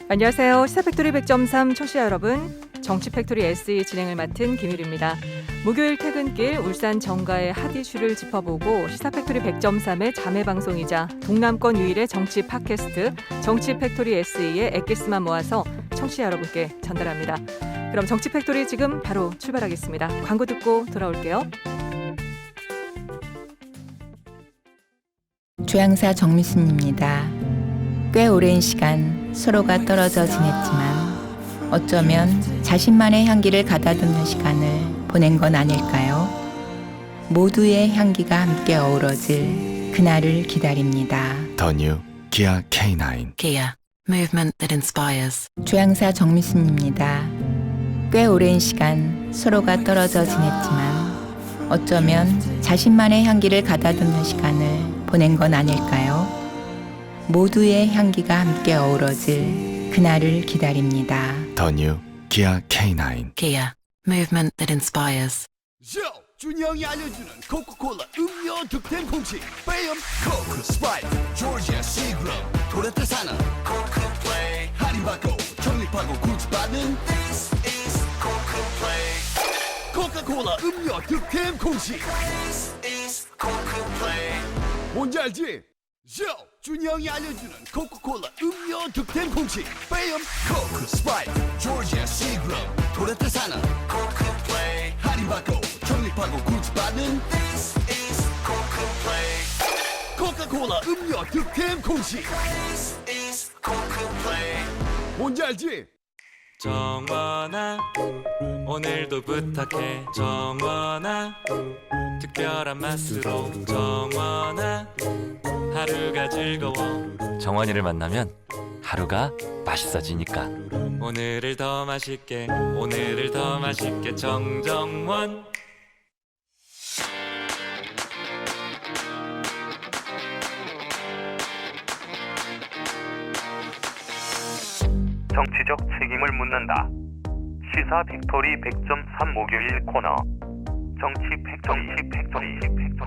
안녕하세요. 시사팩토리 100.3 청취자 여러분. 정치팩토리 SE 진행을 맡은 김유리입니다. 목요일 퇴근길 울산 정가의 핫 이슈를 짚어보고 시사팩토리 100.3의 자매방송이자 동남권 유일의 정치 팟캐스트 정치팩토리 SE의 엑기스만 모아서 청취자 여러분께 전달합니다. 그럼 정치팩토리 지금 바로 출발하겠습니다. 광고 듣고 돌아올게요. 조향사 정미순입니다. 꽤 오랜 시간 서로가 떨어져 지냈지만 어쩌면 자신만의 향기를 가다듬는 시간을 보낸 건 아닐까요? 모두의 향기가 함께 어우러질 그날을 기다립니다. The new Kia K9. Kia, movement that inspires. 조향사 정미순입니다. 꽤 오랜 시간 서로가 떨어져 지냈지만 어쩌면 자신만의 향기를 가다듬는 시간을 보낸 건 아닐까요? 모두의 향기가 함께 어우러질 그날을 기다립니다. The new Kia K9. Kia, movement that inspires. 준영이 알려주는 코카콜라 음료 득템 공식 베이엄 코크 스프라이트 조지아 시그럼 도레트 사는 코크플레이 할인받고 적립하고 구집받는 This is 코크플레이 코카콜라 음료 득템 공식 This is 코크플레이 뭔지 알지? 준영이 알려주는 코카콜라 음료 득템 공식 베이엄 코크 스프라이트 조지아 시그럼 도레트 사는 코크플레이 할인받고 적립하고 구집받는 This is 코크플레이 코카콜라 음료 득템 공식 This is 코크플레이 뭔지 알지? 정원아 오늘도 부탁해 정원아 특별한 맛으로 정원아 하루가 즐거워 정원이를 만나면 하루가 맛있어지니까 오늘을 더 맛있게 오늘을 더 맛있게 정정원. 정치적 책임을 묻는다. 시사 팩토리 100.3 목요일 코너. 정치 팩토리.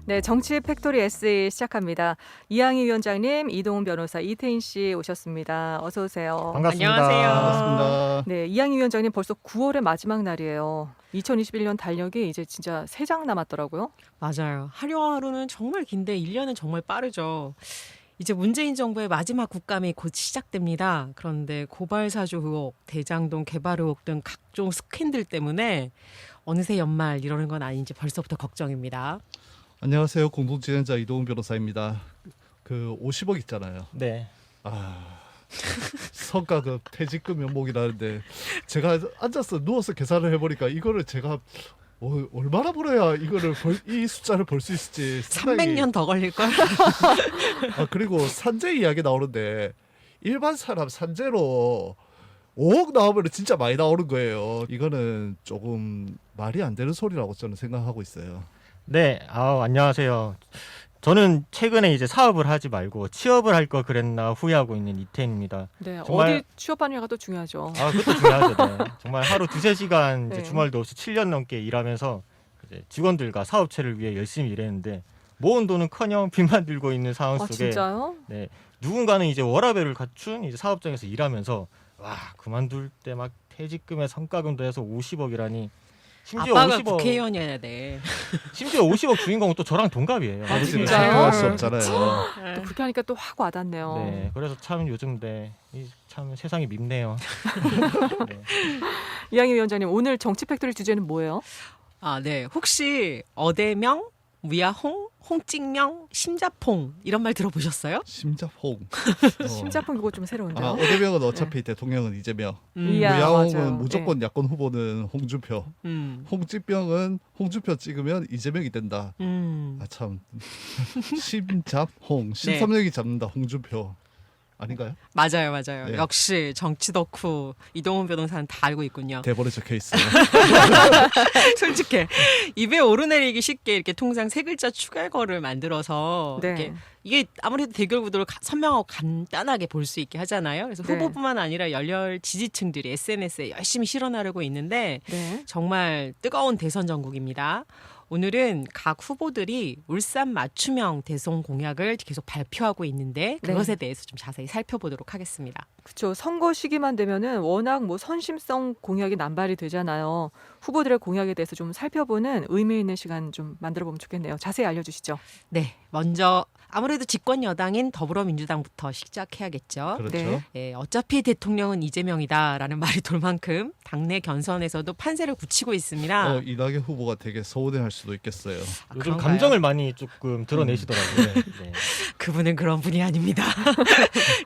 네, 정치 팩토리 SE 시작합니다. 이항희 위원장님, 이동훈 변호사, 이태인 씨 오셨습니다. 어서 오세요. 반갑습니다. 안녕하세요. 반갑습니다. 네, 이항희 위원장님 벌써 9월의 마지막 날이에요. 2021년 달력이 이제 진짜 3장 남았더라고요. 맞아요. 하루하루는 정말 긴데 1년은 정말 빠르죠. 이제 문재인 정부의 마지막 국감이 곧 시작됩니다. 그런데 고발사주 의혹, 대장동 개발 의혹 등 각종 스캔들 때문에 어느새 연말 이러는 건 아닌지 벌써부터 걱정입니다. 안녕하세요. 공동진행자 이동훈 변호사입니다. 그 50억 있잖아요. 네. 성과 그 퇴직금 연봉이라는데 제가 앉아서 누워서 계산을 해보니까 이거를 제가 얼마나 벌어야 이거를 이 숫자를 벌 수 있을지 상당히 300년 더 걸릴걸? 그리고 산재 이야기 나오는데 일반 사람 산재로 5억 나오면 진짜 많이 나오는 거예요. 이거는 조금 말이 안 되는 소리라고 저는 생각하고 있어요. 네. 안녕하세요. 저는 최근에 이제 사업을 하지 말고 취업을 할 거 그랬나 후회하고 있는 이태인입니다. 네, 정말- 어디 취업하느냐가 또 중요하죠. 그것도 중요하죠. 네. 정말 하루 2-3시간 이제 네. 주말도 없이 7년 넘게 일하면서 이제 직원들과 사업체를 위해 열심히 일했는데 모은 돈은커녕 빚만 들고 있는 상황 아, 속에 진짜요? 네, 누군가는 이제 워라밸을 갖춘 이제 사업장에서 일하면서 그만둘 때 막 퇴직금에 성과금도 해서 50억이라니 심지어 아빠가 50억 국회의원이어야 돼. 심지어 50억 주인공은 또 저랑 동갑이에요. 아, 아버지는 진짜요? 생각할 수 없잖아요. 또 그렇게 하니까 또 확 와닿네요. 네, 그래서 참 요즘 참 세상이 밉네요. 네. 이항희 위원장님, 오늘 정치 팩토리 주제는 뭐예요? 네. 혹시 어대명, 위아홍, 홍찍명, 심자퐁 이런 말 들어보셨어요? 심자홍. 심자풍 이거 좀 새로운데요. 어대명은 어차피 대통령은 이재명. 이야, 위아홍은 맞아요. 무조건 야권 후보는 홍준표. 홍찌병은 홍준표 찍으면 이재명이 된다. 참 심잡홍. 심삼명이 잡는다 홍준표. 아닌가요? 맞아요. 네. 역시 정치 덕후 이동훈 변호사는 다 알고 있군요. 대본에 적혀 있어요. 솔직해. 입에 오르내리기 쉽게 이렇게 통상 세 글자 추가거를 만들어서 네. 이렇게 이게 아무래도 대결 구도를 선명하고 간단하게 볼 수 있게 하잖아요. 그래서 네. 후보뿐만 아니라 열렬 지지층들이 SNS에 열심히 실어나르고 있는데 네. 정말 뜨거운 대선 전국입니다. 오늘은 각 후보들이 울산 맞춤형 대선 공약을 계속 발표하고 있는데 그것에 대해서 좀 자세히 살펴보도록 하겠습니다. 그렇죠. 선거 시기만 되면은 워낙 뭐 선심성 공약이 남발이 되잖아요. 후보들의 공약에 대해서 좀 살펴보는 의미 있는 시간 좀 만들어 보면 좋겠네요. 자세히 알려주시죠. 네, 먼저 아무래도 집권 여당인 더불어민주당부터 시작해야겠죠. 그렇죠. 네. 예, 어차피 대통령은 이재명이다라는 말이 돌 만큼 당내 견선에서도 판세를 굳히고 있습니다. 이낙연 후보가 되게 서운해할 수도 있겠어요. 요즘 그런가요? 감정을 많이 조금 드러내시더라고요. 네. 그분은 그런 분이 아닙니다.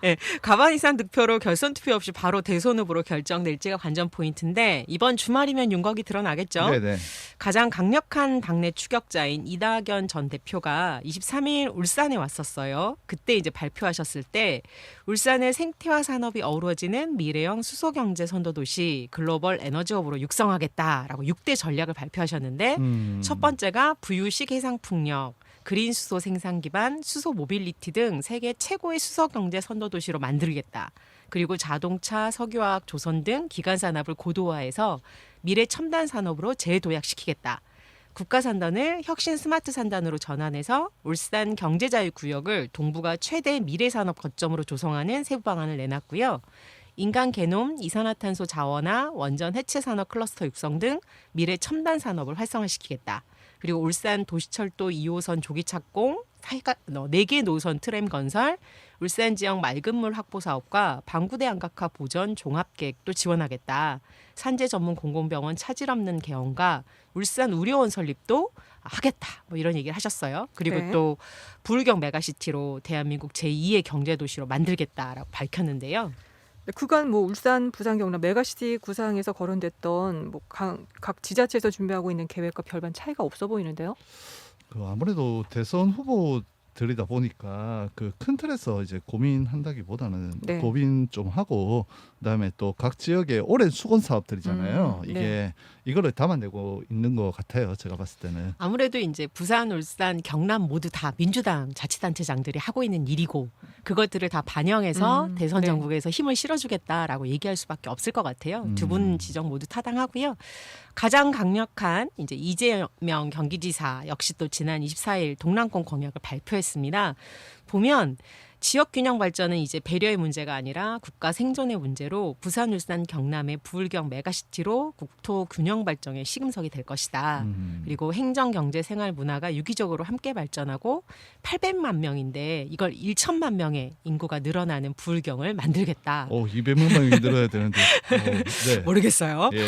예, 가만히 산 득표로 결선 투표 없이 바로 대선 후보로 결정될지가 관전 포인트인데 이번 주말이면 윤곽이 드러나겠죠. 네네. 가장 강력한 당내 추격자인 이낙연 전 대표가 23일 울산에 왔었어요. 그때 이제 발표하셨을 때 울산의 생태화 산업이 어우러지는 미래형 수소경제 선도도시 글로벌 에너지업으로 육성하겠다라고 6대 전략을 발표하셨는데 첫 번째가 부유식 해상풍력, 그린 수소 생산 기반 수소 모빌리티 등 세계 최고의 수소 경제 선도 도시로 만들겠다. 그리고 자동차, 석유화학, 조선 등 기간 산업을 고도화해서 미래 첨단 산업으로 재도약시키겠다. 국가 산단을 혁신 스마트 산단으로 전환해서 울산 경제자유구역을 동부가 최대 미래 산업 거점으로 조성하는 세부 방안을 내놨고요. 인간 게놈, 이산화탄소 자원화, 원전 해체 산업 클러스터 육성 등 미래 첨단 산업을 활성화시키겠다. 그리고 울산 도시철도 2호선 조기 착공, 4개 노선 트램 건설, 울산 지역 맑은 물 확보 사업과 방구대 안각화 보전 종합 계획도 지원하겠다. 산재 전문 공공병원 차질 없는 개원과 울산 의료원 설립도 하겠다. 뭐 이런 얘기를 하셨어요. 그리고 네. 또 부울경 메가시티로 대한민국 제2의 경제도시로 만들겠다라고 밝혔는데요. 그간 뭐 울산, 부산, 경남 메가시티 구상에서 거론됐던 뭐 각 지자체에서 준비하고 있는 계획과 별반 차이가 없어 보이는데요. 아무래도 대선 후보들이다 보니까 그 큰 틀에서 이제 고민한다기보다는 네. 고민 좀 하고 그다음에 또 각 지역의 오랜 수건 사업들이잖아요. 이게 네. 이거를 담아내고 있는 것 같아요. 제가 봤을 때는. 아무래도 이제 부산, 울산, 경남 모두 다 민주당 자치단체장들이 하고 있는 일이고 그것들을 다 반영해서 대선 네. 전국에서 힘을 실어주겠다라고 얘기할 수밖에 없을 것 같아요. 두 분 지적 모두 타당하고요. 가장 강력한 이제 이재명 경기지사 역시 또 지난 24일 동남권 공약을 발표했습니다. 보면 지역 균형 발전은 이제 배려의 문제가 아니라 국가 생존의 문제로 부산, 울산, 경남의 부울경 메가시티로 국토 균형 발전의 시금석이 될 것이다. 그리고 행정, 경제, 생활, 문화가 유기적으로 함께 발전하고 800만 명인데 이걸 1천만 명의 인구가 늘어나는 부울경을 만들겠다. 200만 명이 늘어야 되는데. 네. 모르겠어요. 예.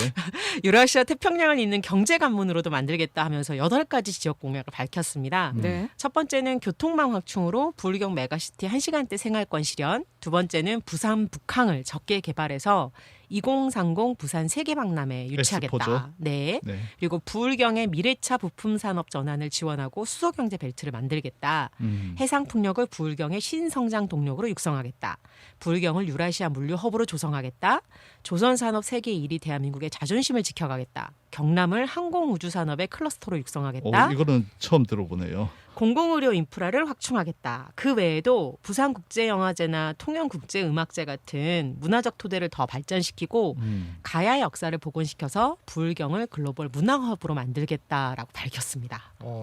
유라시아 태평양을 잇는 경제 관문으로도 만들겠다 하면서 8가지 지역 공약을 밝혔습니다. 네. 첫 번째는 교통망 확충으로 부울경 메가시티 1시간대 생활권 실현, 두 번째는 부산 북항을 적게 개발해서 2030 부산 세계박람회에 유치하겠다. 엑스포죠. 네. 네. 그리고 부울경의 미래차 부품 산업 전환을 지원하고 수소경제 벨트를 만들겠다. 해상풍력을 부울경의 신성장 동력으로 육성하겠다. 부울경을 유라시아 물류 허브로 조성하겠다. 조선산업 세계 1위 대한민국의 자존심을 지켜가겠다. 경남을 항공우주산업의 클러스터로 육성하겠다. 이거는 처음 들어보네요. 공공의료 인프라를 확충하겠다. 그 외에도 부산국제영화제나 통영국제음악제 같은 문화적 토대를 더 발전시키고 가야 역사를 복원시켜서 부울경을 글로벌 문화허브로 만들겠다라고 밝혔습니다.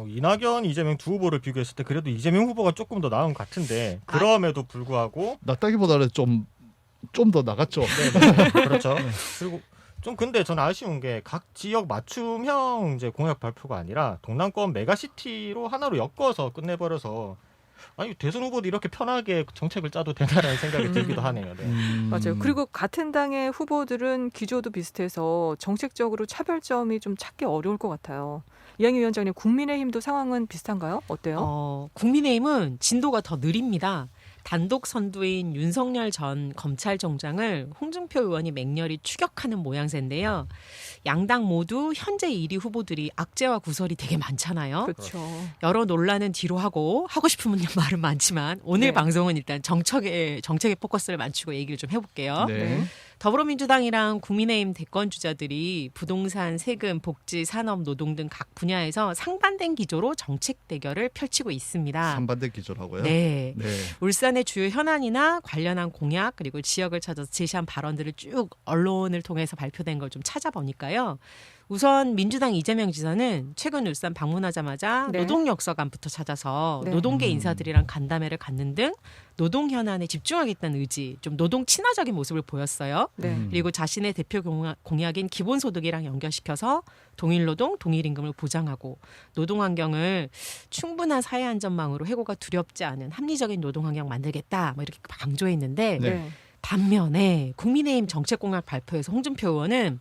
이낙연, 이재명 두 후보를 비교했을 때 그래도 이재명 후보가 조금 더 나은 것 같은데 그럼에도 불구하고 낫다기보다는 좀 더 나갔죠. 그렇죠. 그리고 좀 근데 저는 아쉬운 게 각 지역 맞춤형 이제 공약 발표가 아니라 동남권 메가시티로 하나로 엮어서 끝내버려서 아니 대선 후보도 이렇게 편하게 정책을 짜도 되나라는 생각이 들기도 하네요. 네. 맞아요. 그리고 같은 당의 후보들은 기조도 비슷해서 정책적으로 차별점이 좀 찾기 어려울 것 같아요. 이양희 위원장님, 국민의힘도 상황은 비슷한가요? 어때요? 국민의힘은 진도가 더 느립니다. 단독 선두인 윤석열 전 검찰총장을 홍준표 의원이 맹렬히 추격하는 모양새인데요. 양당 모두 현재 1위 후보들이 악재와 구설이 되게 많잖아요. 그렇죠. 여러 논란은 뒤로 하고 싶은 말은 많지만 오늘 네. 방송은 일단 정책에 포커스를 맞추고 얘기를 좀 해볼게요. 네. 더불어민주당이랑 국민의힘 대권 주자들이 부동산, 세금, 복지, 산업, 노동 등 각 분야에서 상반된 기조로 정책 대결을 펼치고 있습니다. 상반된 기조라고요? 네. 네. 울산의 주요 현안이나 관련한 공약 그리고 지역을 찾아서 제시한 발언들을 쭉 언론을 통해서 발표된 걸 좀 찾아보니까요. 우선 민주당 이재명 지사는 최근 울산 방문하자마자 네. 노동역서관부터 찾아서 네. 노동계 인사들이랑 간담회를 갖는 등 노동 현안에 집중하겠다는 의지, 좀 노동 친화적인 모습을 보였어요. 네. 그리고 자신의 대표 공약인 기본소득이랑 연결시켜서 동일노동, 동일임금을 보장하고 노동 환경을 충분한 사회 안전망으로 해고가 두렵지 않은 합리적인 노동 환경 만들겠다, 뭐 이렇게 강조했는데 네. 반면에 국민의힘 정책공약 발표에서 홍준표 의원은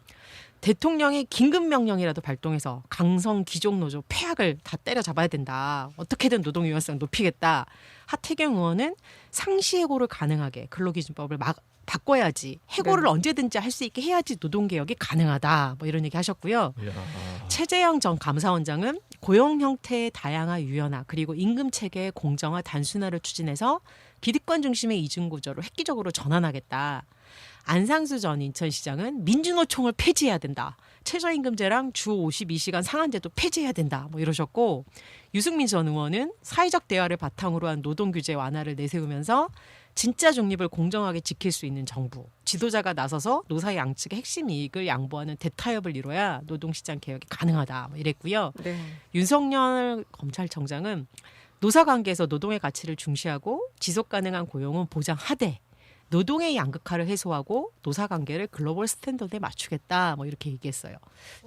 대통령의 긴급명령이라도 발동해서 강성 귀족노조 폐악을 다 때려잡아야 된다. 어떻게든 노동 유연성 높이겠다. 하태경 의원은 상시해고를 가능하게 근로기준법을 바꿔야지. 해고를 네. 언제든지 할 수 있게 해야지 노동개혁이 가능하다. 뭐 이런 얘기 하셨고요. 이야. 최재형 전 감사원장은 고용 형태의 다양화 유연화 그리고 임금 체계의 공정화 단순화를 추진해서 기득권 중심의 이중 구조를 획기적으로 전환하겠다. 안상수 전 인천시장은 민주노총을 폐지해야 된다. 최저임금제랑 주 52시간 상한제도 폐지해야 된다. 뭐 이러셨고, 유승민 전 의원은 사회적 대화를 바탕으로 한 노동규제 완화를 내세우면서 진짜 중립을 공정하게 지킬 수 있는 정부, 지도자가 나서서 노사 양측의 핵심 이익을 양보하는 대타협을 이뤄야 노동시장 개혁이 가능하다. 뭐 이랬고요. 네. 윤석열 검찰청장은 노사관계에서 노동의 가치를 중시하고 지속가능한 고용은 보장하되 노동의 양극화를 해소하고 노사관계를 글로벌 스탠더드에 맞추겠다. 뭐 이렇게 얘기했어요.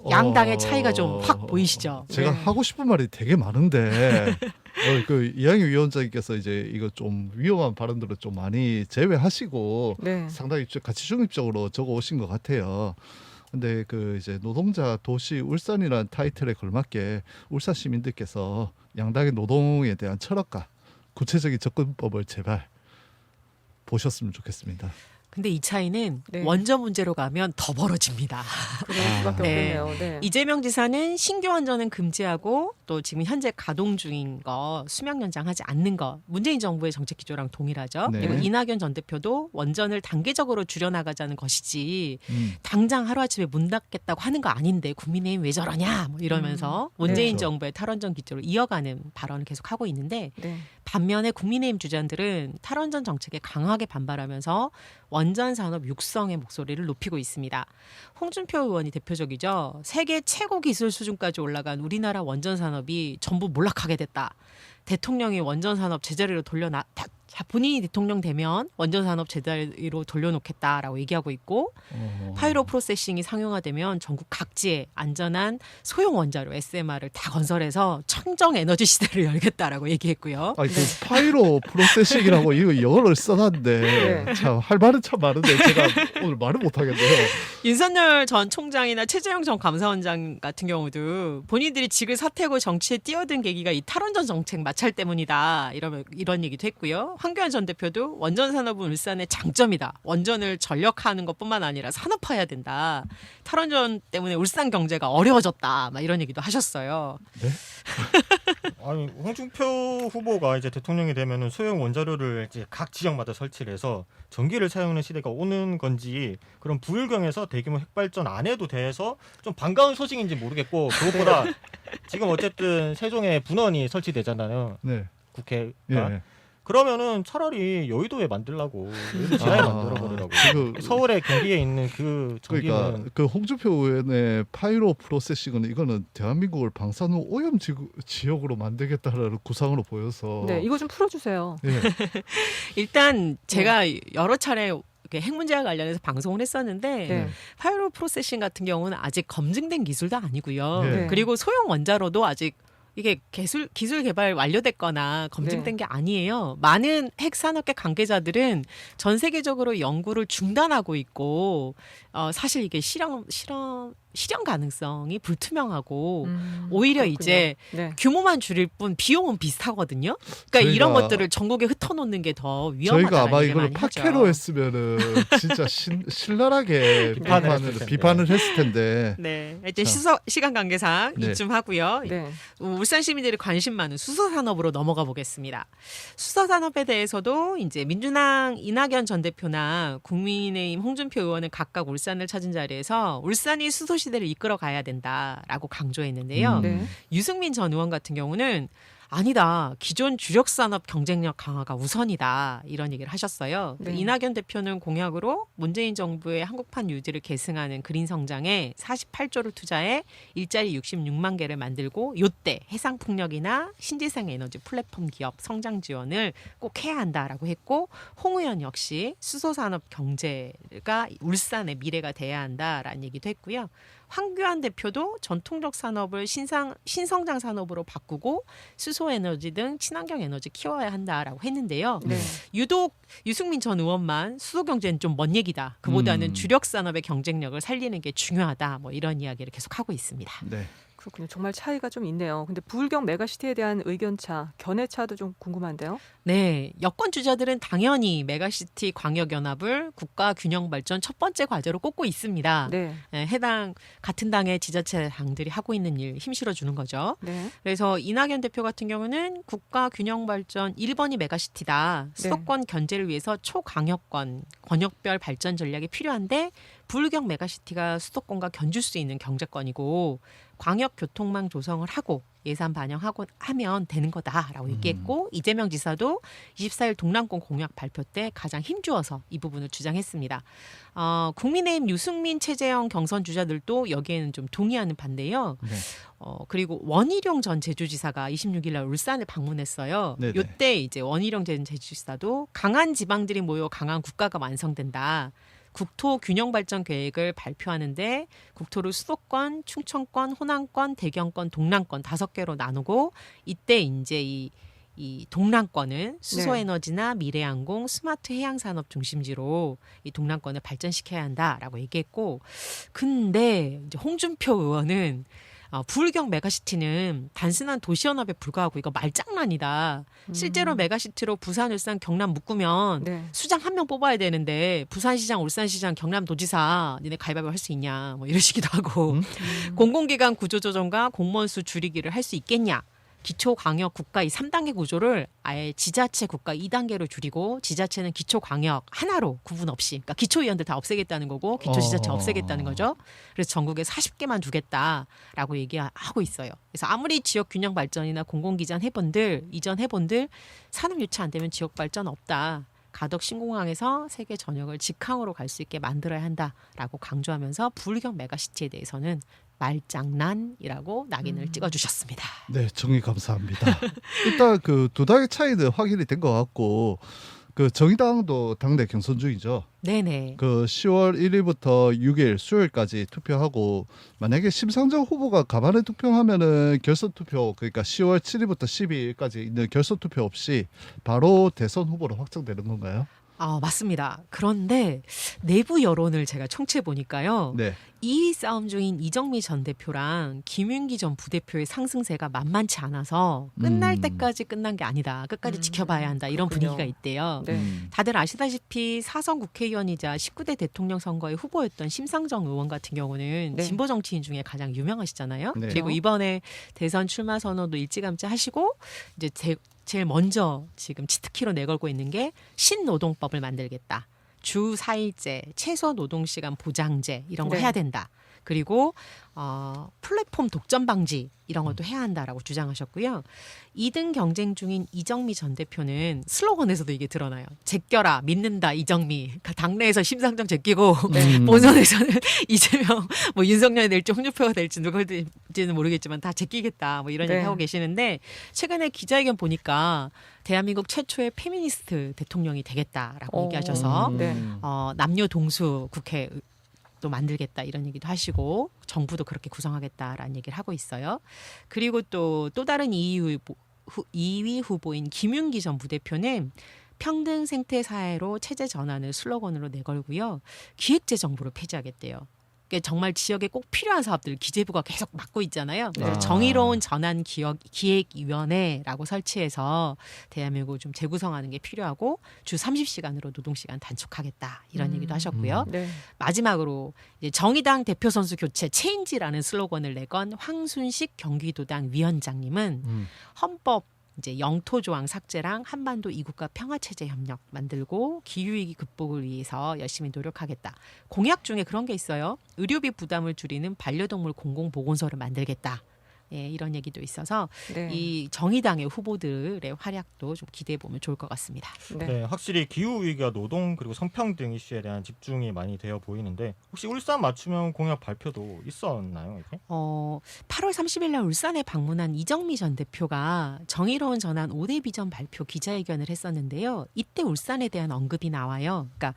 양당의 차이가 좀 확 보이시죠? 제가 네. 하고 싶은 말이 되게 많은데 그 이양희 위원장님께서 이제 이거 좀 위험한 발언들을 좀 많이 제외하시고 네. 상당히 가치 중립적으로 적어 오신 것 같아요. 근데 그 이제 노동자 도시 울산이라는 타이틀에 걸맞게 울산 시민들께서 양당의 노동에 대한 철학과 구체적인 접근법을 제발 보셨으면 좋겠습니다. 근데 이 차이는 네. 원전 문제로 가면 더 벌어집니다. 그럴 수밖에 네. 없겠네요. 네. 이재명 지사는 신규 원전은 금지하고 또 지금 현재 가동 중인 거 수명 연장하지 않는 거 문재인 정부의 정책 기조랑 동일하죠. 네. 그리고 이낙연 전 대표도 원전을 단계적으로 줄여나가자는 것이지 당장 하루아침에 문 닫겠다고 하는 거 아닌데 국민의힘 왜 저러냐 뭐 이러면서 문재인 그렇죠. 정부의 탈원전 기조를 이어가는 발언을 계속 하고 있는데 네. 반면에 국민의힘 주자들은 탈원전 정책에 강하게 반발하면서 원전 산업 육성의 목소리를 높이고 있습니다. 홍준표 의원이 대표적이죠. 세계 최고 기술 수준까지 올라간 우리나라 원전 산업이 전부 몰락하게 됐다. 대통령이 원전 산업 제자리로 본인이 대통령 되면 원전 산업 제자리로 돌려놓겠다라고 얘기하고 있고 파이로 프로세싱이 상용화되면 전국 각지에 안전한 소형 원자로 SMR을 다 건설해서 청정 에너지 시대를 열겠다라고 얘기했고요. 아니 그 파이로 프로세싱이라고 이거 영어를 써놨는데 네. 참 할 말은 참 많은데 제가 오늘 말을 못 하겠네요. 윤석열 전 총장이나 최재형 전 감사원장 같은 경우도 본인들이 직을 사퇴하고 정치에 뛰어든 계기가 이 탈원전 정책 마찰 때문이다. 이런 얘기도 했고요. 황교안 전 대표도 원전 산업은 울산의 장점이다. 원전을 전력화하는 것뿐만 아니라 산업화해야 된다. 탈원전 때문에 울산 경제가 어려워졌다. 막 이런 얘기도 하셨어요. 네? 아니 홍준표 후보가 이제 대통령이 되면은 소형 원자로를 이제 각 지역마다 설치를 해서 전기를 사용하는 시대가 오는 건지 그런 부울경에서 대규모 핵발전 안 해도 돼서 좀 반가운 소식인지 모르겠고 그것보다 지금 어쨌든 세종에 분원이 설치되잖아요. 네. 국회가. 예. 그러면은 차라리 여의도에 만들라고 여의도 지하에 만들어버리라고. 서울에 경기에 있는 그 전기는 그러니까 그 홍준표 의원의 파이로 프로세싱은 이거는 대한민국을 방사능 오염 지역으로 만들겠다라는 구상으로 보여서 네, 이거 좀 풀어주세요. 예. 일단 제가 여러 차례 이렇게 핵 문제와 관련해서 방송을 했었는데 네. 파이로 프로세싱 같은 경우는 아직 검증된 기술도 아니고요. 네. 그리고 소형 원자로도 아직 이게 기술 개발 완료됐거나 검증된 게 아니에요. 많은 핵 산업계 관계자들은 전 세계적으로 연구를 중단하고 있고 사실 이게 실험 가능성이 불투명하고 오히려 그렇군요. 이제 네. 규모만 줄일 뿐 비용은 비슷하거든요. 그러니까 이런 것들을 전국에 흩어놓는 게 더 위험하다는 저희가 아마 얘기를 이걸 많이 팟캐로 하죠. 했으면은 진짜 신랄하게 비판을 비판을 했을 텐데. 네, 이제 자. 시간 관계상 네. 이쯤 하고요. 네. 울산 시민들이 관심 많은 수소 산업으로 넘어가 보겠습니다. 수소 산업에 대해서도 이제 민주당 이낙연 전 대표나 국민의힘 홍준표 의원은 각각 울산을 찾은 자리에서 울산이 수소 시대를 이끌어 가야 된다라고 강조했는데요. 네. 유승민 전 의원 같은 경우는 아니다. 기존 주력 산업 경쟁력 강화가 우선이다. 이런 얘기를 하셨어요. 네. 이낙연 대표는 공약으로 문재인 정부의 한국판 유지를 계승하는 그린 성장에 48조를 투자해 일자리 66만 개를 만들고 요때 해상 풍력이나 신재생 에너지 플랫폼 기업 성장 지원을 꼭 해야 한다라고 했고, 홍 의원 역시 수소 산업 경제가 울산의 미래가 돼야 한다라는 얘기도 했고요. 황교안 대표도 전통적 산업을 신성장 산업으로 바꾸고 수소에너지 등 친환경 에너지 키워야 한다라고 했는데요. 네. 유독 유승민 전 의원만 수소 경제는 좀 먼 얘기다. 그보다는 주력 산업의 경쟁력을 살리는 게 중요하다. 뭐 이런 이야기를 계속하고 있습니다. 네. 그렇군요. 정말 차이가 좀 있네요. 근데 부울경 메가시티에 대한 의견차, 견해차도 좀 궁금한데요. 네, 여권 주자들은 당연히 메가시티 광역연합을 국가균형발전 첫 번째 과제로 꼽고 있습니다. 네. 해당 같은 당의 지자체 당들이 하고 있는 일 힘실어 주는 거죠. 네. 그래서 이낙연 대표 같은 경우는 국가균형발전 1번이 메가시티다. 수도권 견제를 위해서 초광역권, 권역별 발전 전략이 필요한데 부울경 메가시티가 수도권과 견줄 수 있는 경제권이고 광역 교통망 조성을 하고 예산 반영하고 하면 되는 거다라고 얘기했고, 이재명 지사도 24일 동남권 공약 발표 때 가장 힘주어서 이 부분을 주장했습니다. 국민의힘 유승민 최재형 경선 주자들도 여기에는 좀 동의하는 반대예요. 네. 그리고 원희룡 전 제주지사가 26일 날 울산을 방문했어요. 네네. 이때 이제 원희룡 전 제주지사도 강한 지방들이 모여 강한 국가가 완성된다. 국토 균형 발전 계획을 발표하는데 국토를 수도권, 충청권, 호남권, 대경권, 동남권 5개로 나누고, 이때 이제 이 동남권은 수소에너지나 미래항공, 스마트 해양산업 중심지로 이 동남권을 발전시켜야 한다라고 얘기했고, 근데 이제 홍준표 의원은 부울경 메가시티는 단순한 도시연합에 불과하고 이거 말장난이다. 실제로 메가시티로 부산, 울산, 경남 묶으면 네. 수장 한 명 뽑아야 되는데 부산시장, 울산시장, 경남도지사 니네 가위바위보 할 수 있냐 뭐 이러시기도 하고, 공공기관 구조조정과 공무원 수 줄이기를 할 수 있겠냐. 기초광역 국가 이 3단계 구조를 아예 지자체 국가 2단계로 줄이고 지자체는 기초광역 하나로 구분 없이, 그러니까 기초위원들 다 없애겠다는 거고 기초지자체 없애겠다는 거죠. 그래서 전국에 40개만 두겠다라고 얘기하고 있어요. 그래서 아무리 지역 균형 발전이나 공공기관 이전 해본들 산업 유치 안 되면 지역 발전 없다. 가덕 신공항에서 세계 전역을 직항으로 갈 수 있게 만들어야 한다라고 강조하면서 부울경 메가시티에 대해서는 말장난이라고 낙인을 찍어주셨습니다. 네, 정리 감사합니다. 일단 그 두 당의 차이는 확인이 된 것 같고, 그 정의당도 당내 경선 중이죠. 네네. 그 10월 1일부터 6일 수요일까지 투표하고, 만약에 심상정 후보가 가만히 투표하면은 결선 투표, 그러니까 10월 7일부터 12일까지 있는 결선 투표 없이 바로 대선 후보로 확정되는 건가요? 맞습니다. 그런데 내부 여론을 제가 청취해 보니까요. 네. 2위 싸움 중인 이정미 전 대표랑 김윤기 전 부대표의 상승세가 만만치 않아서 끝날 때까지 끝난 게 아니다. 끝까지 지켜봐야 한다. 이런 그렇군요. 분위기가 있대요. 네. 다들 아시다시피 4선 국회의원이자 19대 대통령 선거의 후보였던 심상정 의원 같은 경우는 네. 진보 정치인 중에 가장 유명하시잖아요. 네. 그리고 이번에 대선 출마 선언도 일찌감치 하시고 이제 제일 먼저 지금 치트키로 내걸고 있는 게 신노동법을 만들겠다. 주 4일제, 최소 노동시간 보장제 이런 거 네. 해야 된다. 그리고 플랫폼 독점 방지 이런 것도 해야 한다라고 주장하셨고요. 2등 경쟁 중인 이정미 전 대표는 슬로건에서도 이게 드러나요. 제껴라, 믿는다, 이정미. 그러니까 당내에서 심상정 제끼고 본선에서는 이재명, 뭐 윤석열이 될지 홍준표가 될지 누가 될지는 모르겠지만 다 제끼겠다. 뭐 이런 네. 얘기 하고 계시는데, 최근에 기자회견 보니까 대한민국 최초의 페미니스트 대통령이 되겠다라고 얘기하셔서 네. 남녀 동수 국회 또 만들겠다 이런 얘기도 하시고, 정부도 그렇게 구성하겠다라는 얘기를 하고 있어요. 그리고 또 다른 2위 후보인 김윤기 전 부대표는 평등 생태 사회로 체제 전환을 슬로건으로 내걸고요. 기획재정부를 폐지하겠대요. 그러니까 정말 지역에 꼭 필요한 사업들을 기재부가 계속 맡고 있잖아요. 그래서 정의로운 전환 기획위원회라고 설치해서 대한민국을 좀 재구성하는 게 필요하고 주 30시간으로 노동시간 단축하겠다 이런 얘기도 하셨고요. 네. 마지막으로 이제 정의당 대표 선수 교체 체인지라는 슬로건을 내건 황순식 경기도당 위원장님은 헌법 이제 영토 조항 삭제랑 한반도 이국가 평화 체제 협력 만들고 기후위기 극복을 위해서 열심히 노력하겠다. 공약 중에 그런 게 있어요. 의료비 부담을 줄이는 반려동물 공공보건소를 만들겠다. 예, 이런 얘기도 있어서 네. 이 정의당의 후보들의 활약도 좀 기대해 보면 좋을 것 같습니다. 네. 네, 확실히 기후 위기와 노동 그리고 성평등 이슈에 대한 집중이 많이 되어 보이는데 혹시 울산 맞춤형 공약 발표도 있었나요? 이게? 8월 30일 날 울산에 방문한 이정미 전 대표가 정의로운 전환 5대 비전 발표 기자회견을 했었는데요. 이때 울산에 대한 언급이 나와요. 그러니까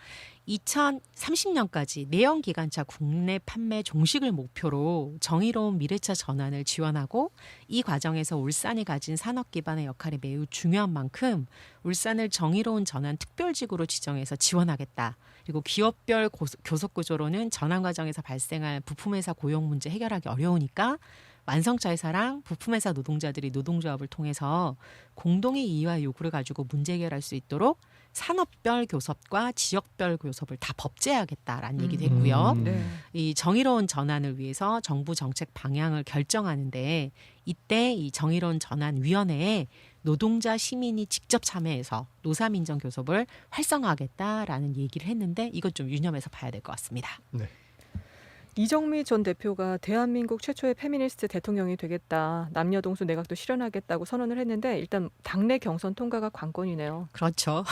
2030년까지 내연 기관차 국내 판매 종식을 목표로 정의로운 미래차 전환을 지원하고 이 과정에서 울산이 가진 산업 기반의 역할이 매우 중요한 만큼 울산을 정의로운 전환 특별지구로 지정해서 지원하겠다. 그리고 기업별 교섭 구조로는 전환 과정에서 발생할 부품회사 고용 문제 해결하기 어려우니까 완성차 회사랑 부품회사 노동자들이 노동조합을 통해서 공동의 이의와 요구를 가지고 문제 해결할 수 있도록 산업별 교섭과 지역별 교섭을 다 법제하겠다라는 얘기도 했고요. 네. 이 정의로운 전환을 위해서 정부 정책 방향을 결정하는데 이때 이 정의로운 전환위원회에 노동자 시민이 직접 참여해서 노사민정 교섭을 활성화하겠다라는 얘기를 했는데 이것 좀 유념해서 봐야 될 것 같습니다. 이정미 전 대표가 대한민국 최초의 페미니스트 대통령이 되겠다. 남녀동수 내각도 실현하겠다고 선언을 했는데 일단 당내 경선 통과가 관건이네요. 그렇죠.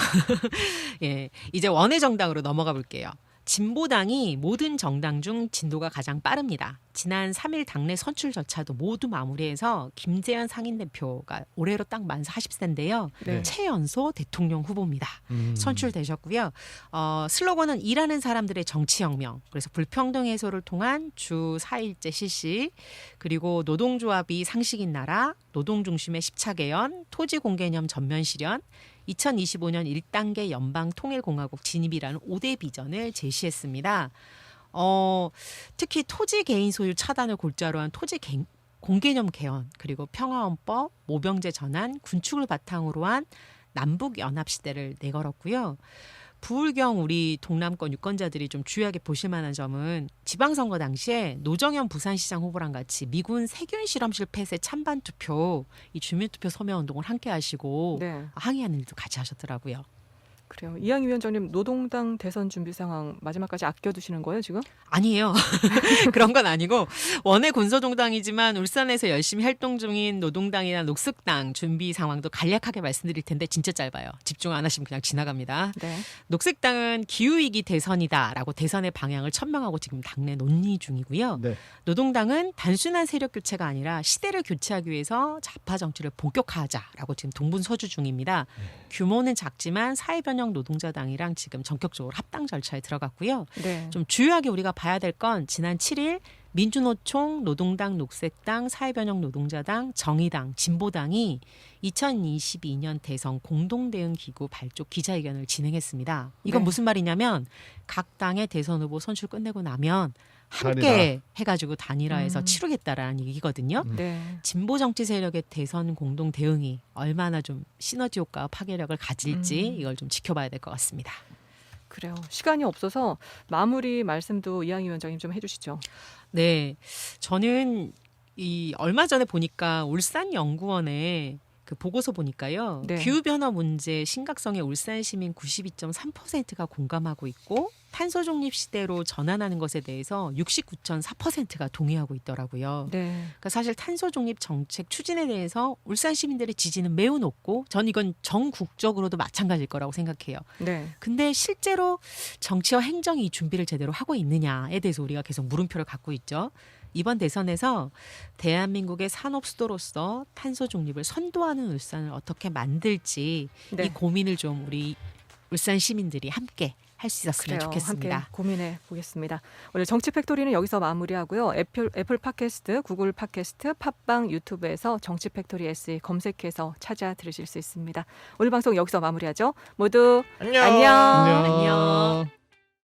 예, 이제 원외 정당으로 넘어가 볼게요. 진보당이 모든 정당 중 진도가 가장 빠릅니다. 지난 3일 당내 선출 절차도 모두 마무리해서 김재현 상임대표가 올해로 딱 만 40세인데요. 네. 최연소 대통령 후보입니다. 선출되셨고요. 슬로건은 일하는 사람들의 정치혁명, 그래서 불평등 해소를 통한 주 4일제 실시, 그리고 노동조합이 상식인 나라, 노동중심의 10차 개헌, 토지공개념 전면 실현, 2025년 1단계 연방통일공화국 진입이라는 5대 비전을 제시했습니다. 특히 토지 개인 소유 차단을 골자로 한 토지 공개념 개헌, 그리고 평화헌법, 모병제 전환, 군축을 바탕으로 한 남북연합시대를 내걸었고요. 부울경 우리 동남권 유권자들이 좀 주의하게 보실 만한 점은 지방선거 당시에 노정현 부산시장 후보랑 같이 미군 세균 실험실 폐쇄 찬반 투표, 이 주민투표 서명운동을 함께 하시고 네. 항의하는 일도 같이 하셨더라고요. 그래요. 이항희 위원장님 노동당 대선 준비 상황 마지막까지 아껴두시는 거예요 지금? 아니에요. 그런 건 아니고 원외 군소정당이지만 울산에서 열심히 활동 중인 노동당이나 녹색당 준비 상황도 간략하게 말씀드릴 텐데 진짜 짧아요. 집중 안 하시면 그냥 지나갑니다. 네. 녹색당은 기후위기 대선이다라고 대선의 방향을 천명하고 지금 당내 논의 중이고요. 네. 노동당은 단순한 세력 교체가 아니라 시대를 교체하기 위해서 좌파 정치를 본격화하자라고 지금 동분서주 중입니다. 규모는 작지만 사회변형 노동자당이랑 지금 전격적으로 합당 절차에 들어갔고요. 네. 좀 주요하게 우리가 봐야 될 건 지난 7일 민주노총, 노동당, 녹색당, 사회변형 노동자당, 정의당, 진보당이 2022년 대선 공동대응기구 발족 기자회견을 진행했습니다. 이건 네. 무슨 말이냐면 각 당의 대선 후보 선출 끝내고 나면 함께 단일화. 해가지고 단일화해서 치르겠다라는 얘기거든요. 네. 진보 정치 세력의 대선 공동 대응이 얼마나 좀 시너지 효과와 파괴력을 가질지 이걸 좀 지켜봐야 될 것 같습니다. 그래요. 시간이 없어서 마무리 말씀도 이항희 위원장님 좀 해주시죠. 네, 저는 이 얼마 전에 보니까 울산연구원에 그 보고서 보니까요. 네. 기후변화 문제 심각성에 울산 시민 92.3%가 공감하고 있고 탄소 중립 시대로 전환하는 것에 대해서 69.4%가 동의하고 있더라고요. 네. 그러니까 사실 탄소 중립 정책 추진에 대해서 울산 시민들의 지지는 매우 높고 전 이건 전국적으로도 마찬가지일 거라고 생각해요. 네. 근데 실제로 정치와 행정이 이 준비를 제대로 하고 있느냐에 대해서 우리가 계속 물음표를 갖고 있죠. 이번 대선에서 대한민국의 산업 수도로서 탄소 중립을 선도하는 울산을 어떻게 만들지 네. 이 고민을 좀 우리 울산 시민들이 함께 할 수 있었으면 그래요. 좋겠습니다. 함께 고민해 보겠습니다. 오늘 정치 팩토리는 여기서 마무리하고요. 애플 팟캐스트, 구글 팟캐스트, 팟빵, 유튜브에서 정치 팩토리 SE 검색해서 찾아 들으실 수 있습니다. 오늘 방송 여기서 마무리하죠. 모두 안녕. 안녕. 안녕. 안녕.